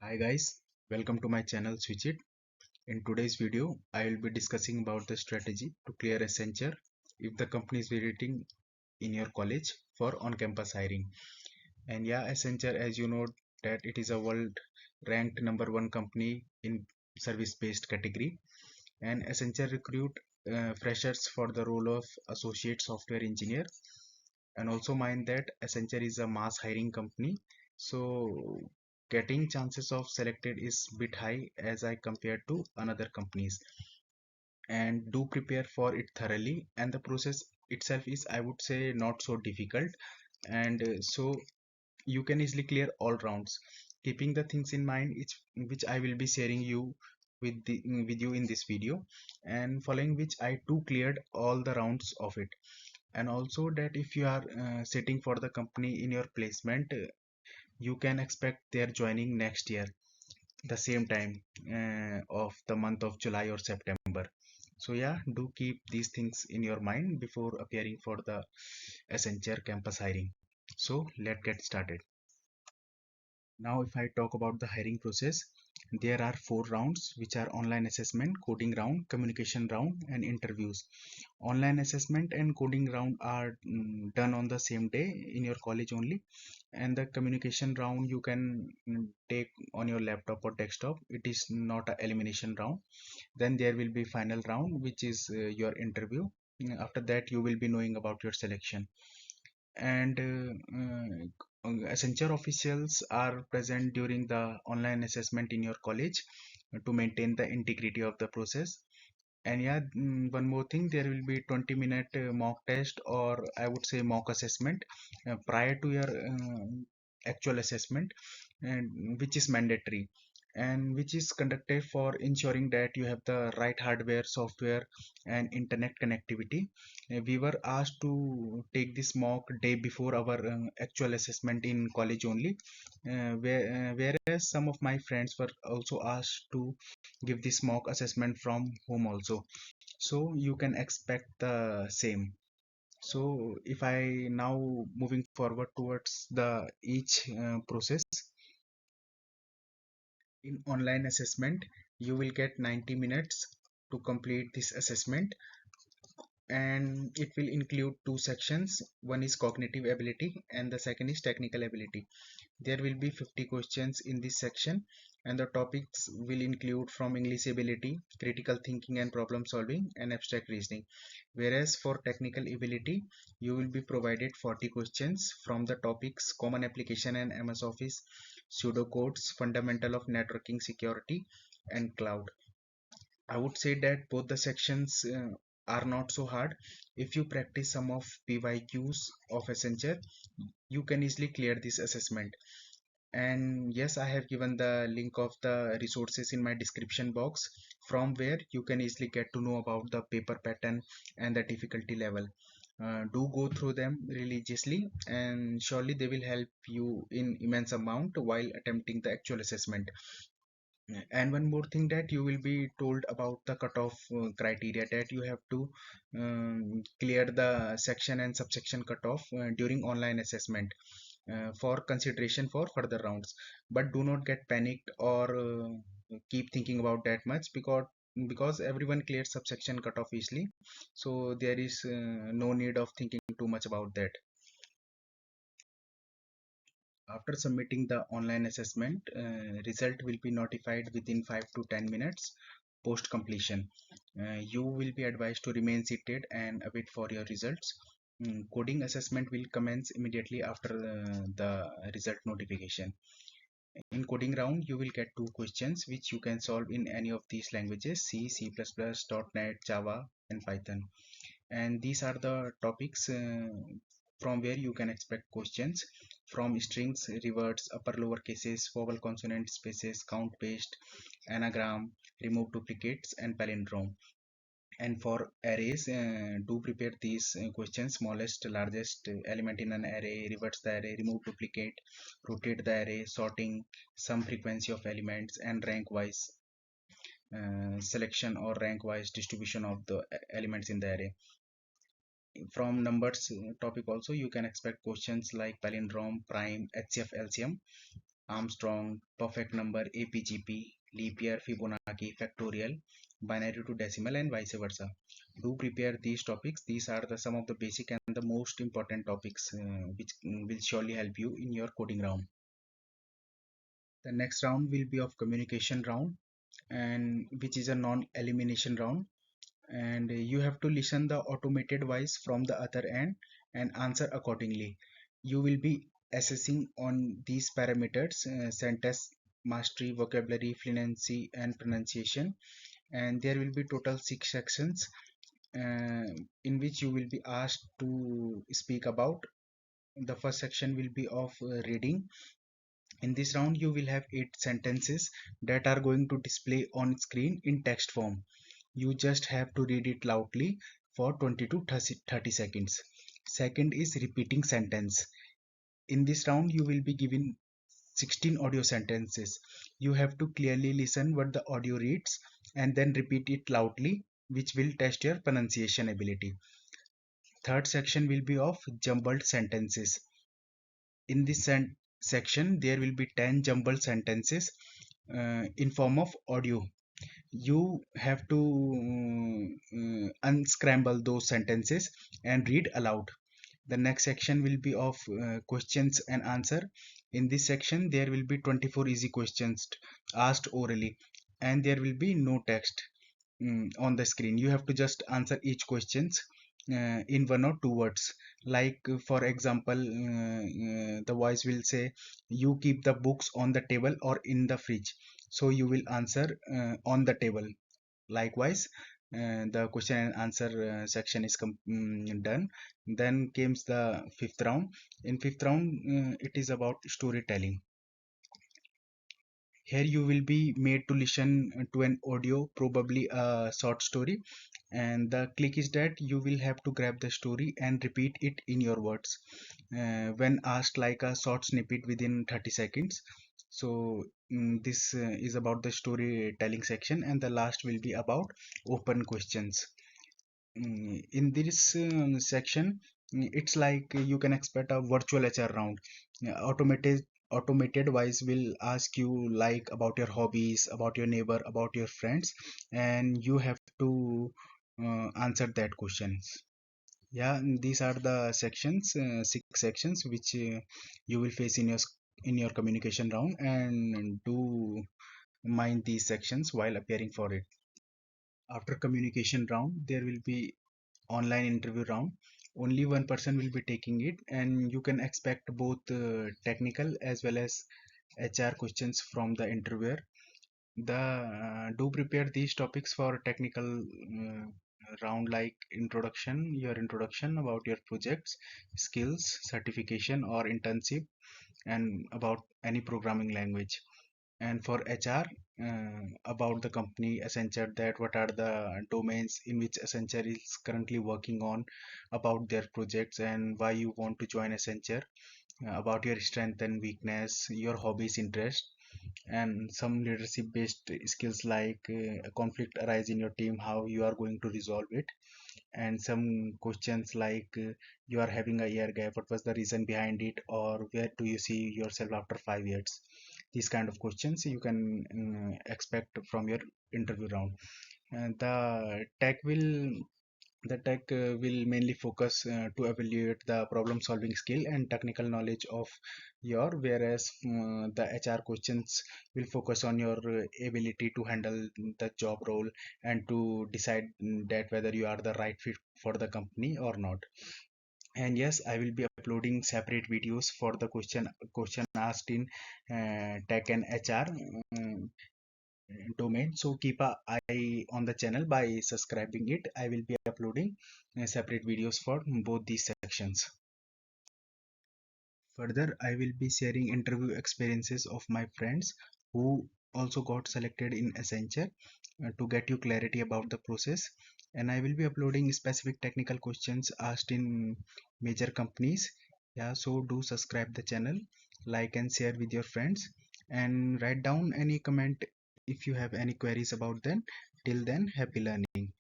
Hi guys, welcome to my channel Switch It. In today's video, I will be discussing about the strategy to clear Accenture if the company is visiting in your college for on-campus hiring. And yeah, Accenture, as you know, that it is a world ranked #1 company in service-based category. And Accenture recruit freshers for the role of associate software engineer. And also mind that Accenture is a mass hiring company, so getting chances of selected is bit high as I compared to another companies. And do prepare for it thoroughly, and the process itself is, I would say, not so difficult. And so you can easily clear all rounds, keeping the things in mind which I will be sharing you with you in this video, and following which I too cleared all the rounds of it. And also that if you are sitting for the company in your placement, you can expect their joining next year the same time of the month of July or September. So yeah, do keep these things in your mind before appearing for the Accenture campus hiring. So let's get started. Now, if I talk about the hiring process, there are 4 rounds, which are online assessment, coding round, communication round, and interviews. Online assessment and coding round are done on the same day in your college only, and the communication round you can take on your laptop or desktop. It is not a elimination round. Then there will be final round, which is your interview. After that, you will be knowing about your selection. And Accenture officials are present during the online assessment in your college to maintain the integrity of the process. And yeah, one more thing, there will be 20-minute mock test, or I would say mock assessment prior to your actual assessment, and which is mandatory and which is conducted for ensuring that you have the right hardware, software, and internet connectivity. We were asked to take this mock day before our actual assessment in college only, whereas some of my friends were also asked to give this mock assessment from home also, so you can expect the same. So if I now moving forward towards the each process. In online assessment, you will get 90 minutes to complete this assessment, and it will include 2 sections. One is cognitive ability and the second is technical ability. There will be 50 questions in this section, and the topics will include from English ability, critical thinking and problem solving, and abstract reasoning. Whereas for technical ability, you will be provided 40 questions from the topics common application and MS Office, pseudocodes, fundamental of networking security, and cloud. I would say that both the sections are not so hard. If you practice some of PYQs of Accenture, you can easily clear this assessment. And yes, I have given the link of the resources in my description box, from where you can easily get to know about the paper pattern and the difficulty level. Do go through them religiously, and surely they will help you in immense amount while attempting the actual assessment. And one more thing, that you will be told about the cutoff criteria, that you have to clear the section and subsection cutoff during online assessment for consideration for further rounds. But do not get panicked or keep thinking about that much, because everyone clears subsection cutoff easily, so there is no need of thinking too much about that. After submitting the online assessment, result will be notified within 5 to 10 minutes post completion. You will be advised to remain seated and await for your results. Coding assessment will commence immediately after the result notification. In coding round, you will get 2 questions which you can solve in any of these languages: C, C++, .NET, Java, and Python. And these are the topics from where you can expect questions: from strings, reverts, upper lower cases, vowel consonant spaces, count based, anagram, remove duplicates, and palindrome. And for arrays, do prepare these questions: smallest largest element in an array, reverse the array, remove duplicate, rotate the array, sorting, some frequency of elements, and rank wise selection or rank wise distribution of the elements in the array. From numbers topic also, you can expect questions like palindrome, prime, HCF, LCM. Armstrong, perfect number, APGP, leap year, Fibonacci, factorial, binary to decimal, and vice versa. Do prepare these topics. These are some of the basic and the most important topics which will surely help you in your coding round. The next round will be of communication round, and which is a non-elimination round, and you have to listen the automated voice from the other end and answer accordingly. You will be assessing on these parameters: sentence mastery, vocabulary, fluency, and pronunciation. And there will be total 6 sections uh, in which you will be asked to speak about. The first section will be of reading. In this round you will have 8 sentences that are going to display on screen in text form. You just have to read it loudly for 20 to 30 seconds. Second is repeating sentence. In this round you will be given 16 audio sentences. You have to clearly listen what the audio reads and then repeat it loudly, which will test your pronunciation ability. Third section will be of jumbled sentences. In this section there will be 10 jumbled sentences in form of audio. You have to unscramble those sentences and read aloud. The next section will be of questions and answer. In this section there will be 24 easy questions asked orally, and there will be no text on the screen. You have to just answer each questions in 1 or 2 words. Like for example, the voice will say, you keep the books on the table or in the fridge. So you will answer on the table. Likewise, the question and answer section is done. Then comes the fifth round. In fifth round, it is about storytelling. Here you will be made to listen to an audio, probably a short story, and the click is that you will have to grab the story and repeat it in your words when asked, like a short snippet within 30 seconds. So this is about the storytelling section, and the last will be about open questions. In this section, it's like you can expect a virtual HR round. Automated voice will ask you like about your hobbies, about your neighbor, about your friends, and you have to answer that questions. Yeah, and these are the sections, 6 sections, which you will face in your communication round, and do mind these sections while appearing for it. After communication round, there will be online interview round. Only one person will be taking it, and you can expect both technical as well as HR questions from the interviewer. Do prepare these topics for technical round, like your introduction about your projects, skills, certification or internship, and about any programming language. And for HR, about the company Accenture, that what are the domains in which Accenture is currently working on, about their projects and why you want to join Accenture, about your strength and weakness, your hobbies, interest, and some leadership based skills like a conflict arise in your team, how you are going to resolve it, and some questions like you are having a year gap, what was the reason behind it, or where do you see yourself after 5 years. These kind of questions you can expect from your interview round. And the tech will mainly focus to evaluate the problem solving skill and technical knowledge of your, whereas the HR questions will focus on your ability to handle the job role and to decide that whether you are the right fit for the company or not. And yes, I will be uploading separate videos for the question asked in tech and HR domain. So keep a eye on the channel by subscribing it. I will be uploading separate videos for both these sections. Further, I will be sharing interview experiences of my friends who also got selected in Accenture to get you clarity about the process. And I will be uploading specific technical questions asked in major companies. Yeah, so do subscribe the channel, like and share with your friends, and write down any comment if you have any queries about them. Till then, happy learning.